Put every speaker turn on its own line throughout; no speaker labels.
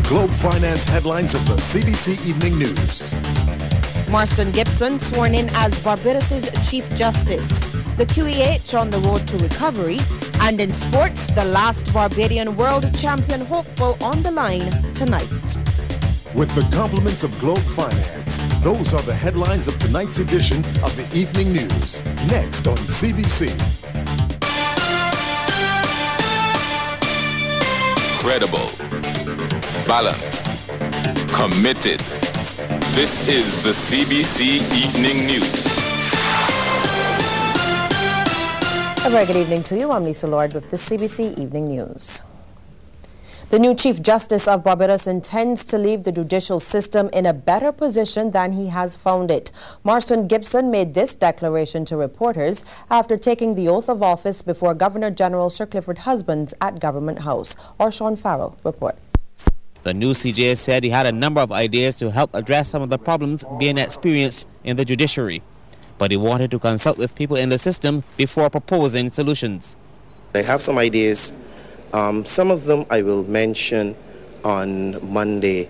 Globe Finance headlines of the CBC Evening News.
Marston Gibson sworn in as Barbados' Chief Justice. The QEH on the road to recovery. And in sports, the last Barbadian world champion hopeful on the line tonight.
With the compliments of Globe Finance, those are the headlines of tonight's edition of the Evening News. Next on CBC.
Credible, balanced, committed. This is the CBC Evening News.
A very good evening to you. I'm Lisa Lord with the CBC Evening News. The new Chief Justice of Barbados intends to leave the judicial system in a better position than he has found it. Marston Gibson made this declaration to reporters after taking the oath of office before Governor General Sir Clifford Husbands at Government House. Or Sean Farrell report.
The new CJ said he had a number of ideas to help address some of the problems being experienced in the judiciary, but he wanted to consult with people in the system before proposing solutions.
I have some ideas. Some of them I will mention on Monday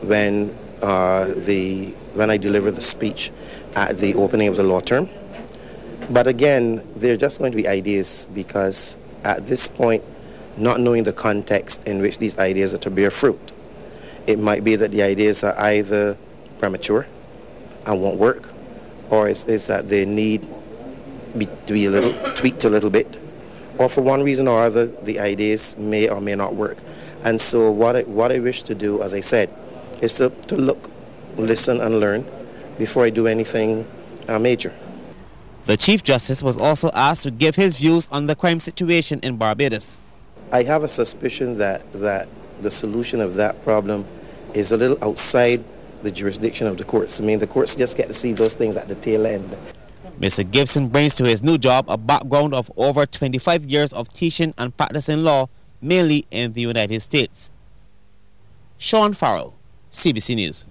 when I deliver the speech at the opening of the law term. But again, they're just going to be ideas because at this point, not knowing the context in which these ideas are to bear fruit, it might be that the ideas are either premature and won't work, or it's that they need to be a little tweaked a little bit, or for one reason or other, the ideas may or may not work. And so what I wish to do, as I said, is to look, listen, and learn before I do anything major.
The Chief Justice was also asked to give his views on the crime situation in Barbados.
I have a suspicion that the solution of that problem is a little outside the jurisdiction of the courts. I mean, the courts just get to see those things at the tail end.
Mr. Gibson brings to his new job a background of over 25 years of teaching and practicing law, mainly in the United States. Sean Farrell, CBC News.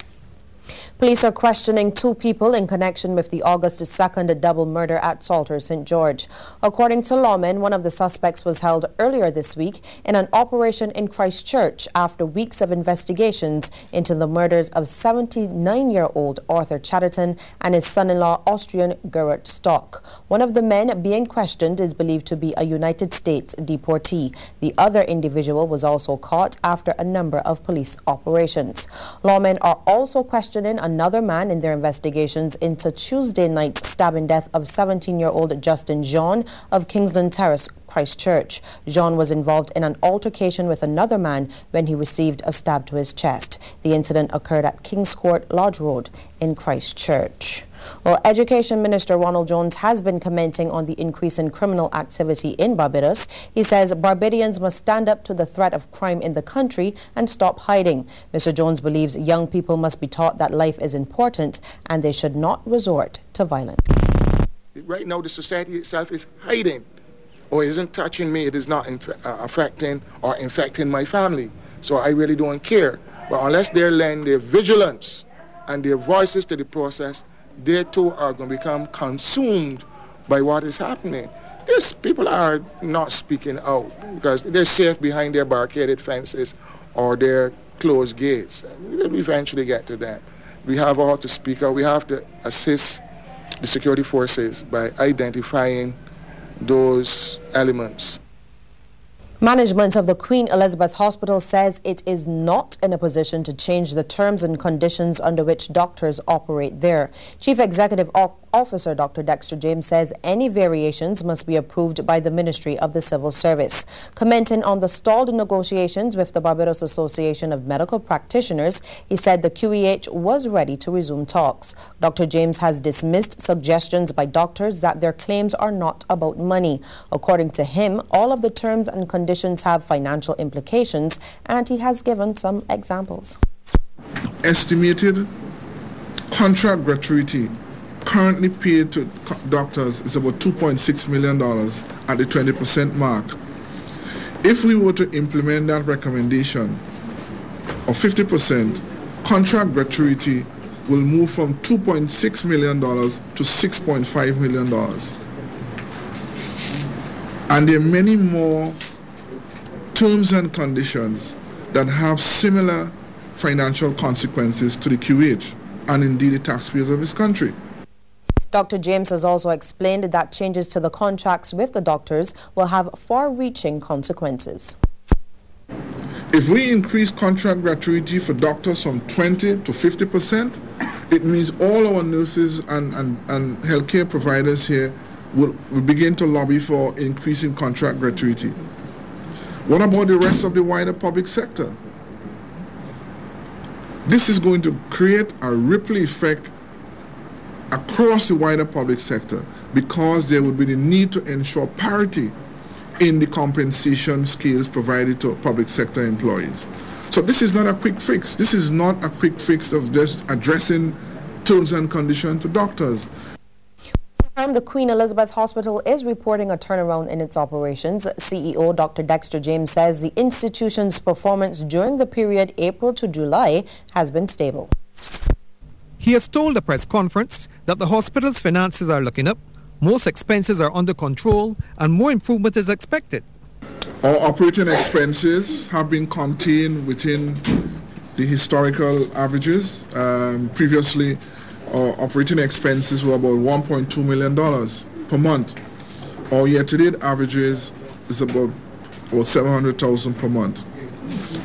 Police are questioning two people in connection with the August 2nd double murder at Salter, St. George. According to lawmen, one of the suspects was held earlier this week in an operation in Christchurch after weeks of investigations into the murders of 79-year-old Arthur Chatterton and his son-in-law Austrian Gerhard Stock. One of the men being questioned is believed to be a United States deportee. The other individual was also caught after a number of police operations. Lawmen are also questioning another man in their investigations into Tuesday night's stabbing death of 17-year-old Justin Jean of Kingston Terrace, Christchurch. Jean was involved in an altercation with another man when he received a stab to his chest. The incident occurred at Kings Court Lodge Road in Christchurch. Well, Education Minister Ronald Jones has been commenting on the increase in criminal activity in Barbados. He says Barbadians must stand up to the threat of crime in the country and stop hiding. Mr. Jones believes young people must be taught that life is important and they should not resort to violence.
Right now, the society itself is hiding, or isn't touching me. It is not affecting or infecting my family. So I really don't care. But unless they lend their vigilance and their voices to the process, they too are going to become consumed by what is happening. These people are not speaking out because they're safe behind their barricaded fences or their closed gates. We'll eventually get to them. We have all to speak out. We have to assist the security forces by identifying those elements.
Management of the Queen Elizabeth Hospital says it is not in a position to change the terms and conditions under which doctors operate there. Chief Executive Officer Dr. Dexter James says any variations must be approved by the Ministry of the Civil Service. Commenting on the stalled negotiations with the Barbados Association of Medical Practitioners, he said the QEH was ready to resume talks. Dr. James has dismissed suggestions by doctors that their claims are not about money. According to him, all of the terms and conditions have financial implications, and he has given some examples.
Estimated contract gratuity currently paid to doctors is about $2.6 million at the 20% mark. If we were to implement that recommendation of 50%, contract gratuity will move from $2.6 million to $6.5 million. And there are many more terms and conditions that have similar financial consequences to the QH and indeed the taxpayers of this country.
Dr. James has also explained that changes to the contracts with the doctors will have far-reaching consequences.
If we increase contract gratuity for doctors from 20 to 50%, it means all our nurses and healthcare providers here will begin to lobby for increasing contract gratuity. What about the rest of the wider public sector? This is going to create a ripple effect across the wider public sector because there will be the need to ensure parity in the compensation scales provided to public sector employees. So this is not a quick fix. This is not a quick fix of just addressing terms and conditions to doctors.
The Queen Elizabeth Hospital is reporting a turnaround in its operations. CEO Dr. Dexter James says the institution's performance during the period April to July has been stable.
He has told the press conference that the hospital's finances are looking up, most expenses are under control, and more improvement is expected.
Our operating expenses have been contained within the historical averages. Previously, our operating expenses were about $1.2 million per month. Our year-to-date averages is about $700,000 per month.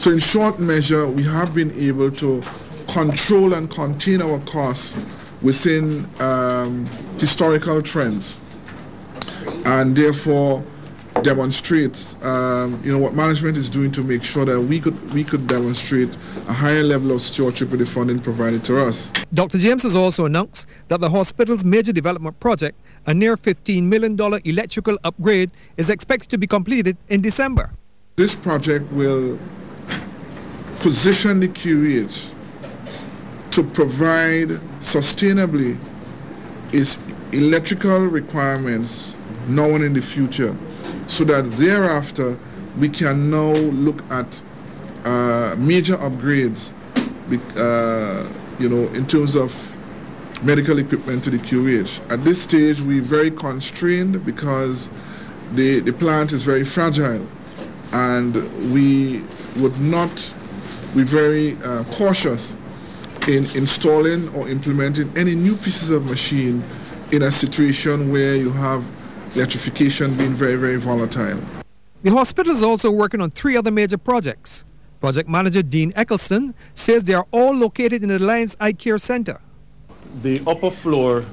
So in short measure, we have been able to control and contain our costs within historical trends, and therefore demonstrates what management is doing to make sure that we could demonstrate a higher level of stewardship with the funding provided to us.
Dr. James has also announced that the hospital's major development project, a near $15 million electrical upgrade, is expected to be completed in December.
This project will position the QH to provide sustainably its electrical requirements now and in the future, so that thereafter we can now look at major upgrades, in terms of medical equipment to the QH. At this stage, we're very constrained because the plant is very fragile, and we would not be very cautious in installing or implementing any new pieces of machine in a situation where you have electrification being very, very volatile.
The hospital is also working on 3 other major projects. Project manager Dean Eccleston says they are all located in the Lions Eye Care Center.
The upper floor,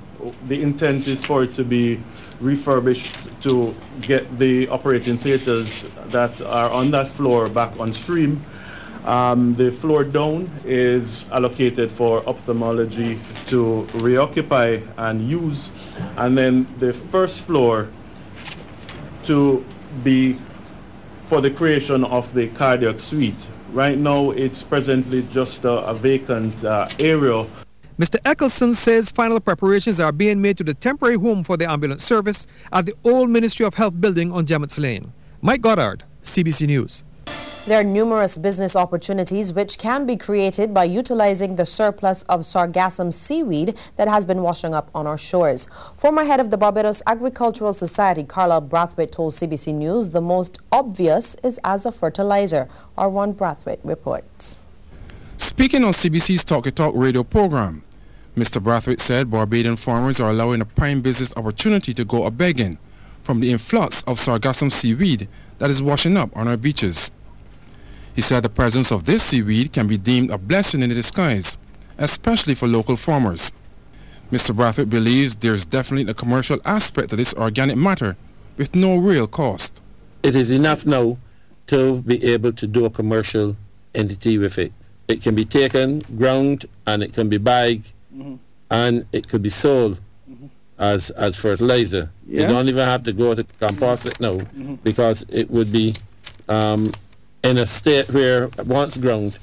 the intent is for it to be refurbished to get the operating theaters that are on that floor back on stream. The floor down is allocated for ophthalmology to reoccupy and use, and then the first floor to be for the creation of the cardiac suite. Right now it's presently just a vacant area.
Mr. Eccleston says final preparations are being made to the temporary home for the ambulance service at the old Ministry of Health building on Gemmetts Lane. Mike Goddard, CBC News.
There are numerous business opportunities which can be created by utilizing the surplus of sargassum seaweed that has been washing up on our shores. Former head of the Barbados Agricultural Society, Carla Brathwaite, told CBC News the most obvious is as a fertilizer. Our Ron Brathwaite reports.
Speaking on CBC's Talk It Talk radio program, Mr. Brathwaite said Barbadian farmers are allowing a prime business opportunity to go a-begging from the influx of sargassum seaweed that is washing up on our beaches. He said the presence of this seaweed can be deemed a blessing in disguise, especially for local farmers. Mr. Brathwaite believes there's definitely a commercial aspect to this organic matter with no real cost.
It is enough now to be able to do a commercial entity with it. It can be taken, ground, and it can be bagged, and it could be sold as fertilizer. You don't even have to go to compost it now, because it would be in a state where once ground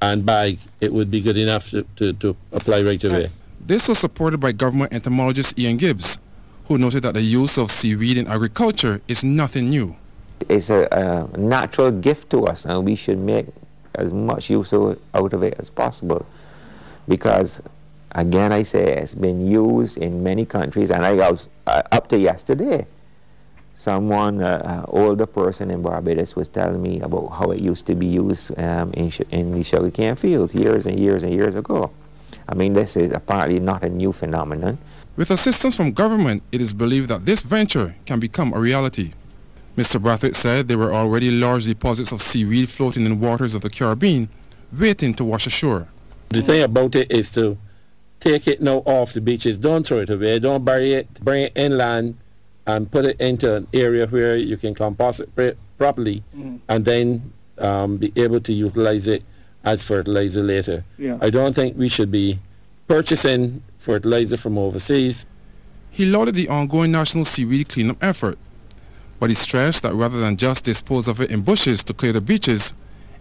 and bag, it would be good enough to apply right away.
This was supported by government entomologist Ian Gibbs, who noted that the use of seaweed in agriculture is nothing new.
It's a natural gift to us, and we should make as much use out of it as possible, because again I say it's been used in many countries, and I was up to yesterday someone, older person in Barbados was telling me about how it used to be used in the sugarcane fields years and years and years ago. I mean, this is apparently not a new phenomenon.
With assistance from government, it is believed that this venture can become a reality. Mr. Brathwaite said there were already large deposits of seaweed floating in waters of the Caribbean, waiting to wash ashore.
The thing about it is to take it now off the beaches. Don't throw it away. Don't bury it. Bring it inland and put it into an area where you can compost it properly, and then be able to utilize it as fertilizer later.
Yeah.
I don't think we should be purchasing fertilizer from overseas.
He lauded the ongoing national seaweed cleanup effort, but he stressed that rather than just dispose of it in bushes to clear the beaches,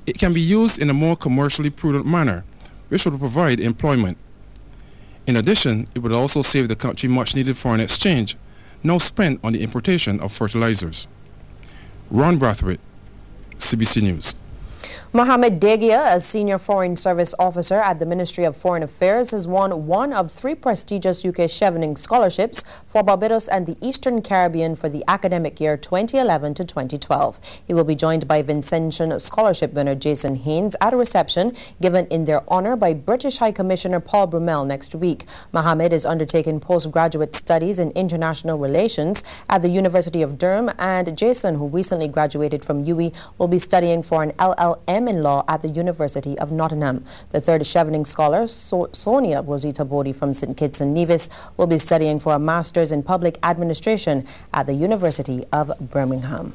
it can be used in a more commercially prudent manner, which would provide employment. In addition, it would also save the country much needed foreign exchange, now spent on the importation of fertilizers. Ron Brathwaite, CBC News.
Mohamed Degia, a senior foreign service officer at the Ministry of Foreign Affairs, has won one of 3 prestigious UK Chevening scholarships for Barbados and the Eastern Caribbean for the academic year 2011 to 2012. He will be joined by Vincentian Scholarship winner Jason Haynes at a reception given in their honor by British High Commissioner Paul Brumell next week. Mohamed is undertaking postgraduate studies in international relations at the University of Durham, and Jason, who recently graduated from UWI, will be studying for an LLM in law at the University of Nottingham. The third Chevening scholar, Sonia Rosita Bodhi from St. Kitts and Nevis, will be studying for a master's in public administration at the University of Birmingham.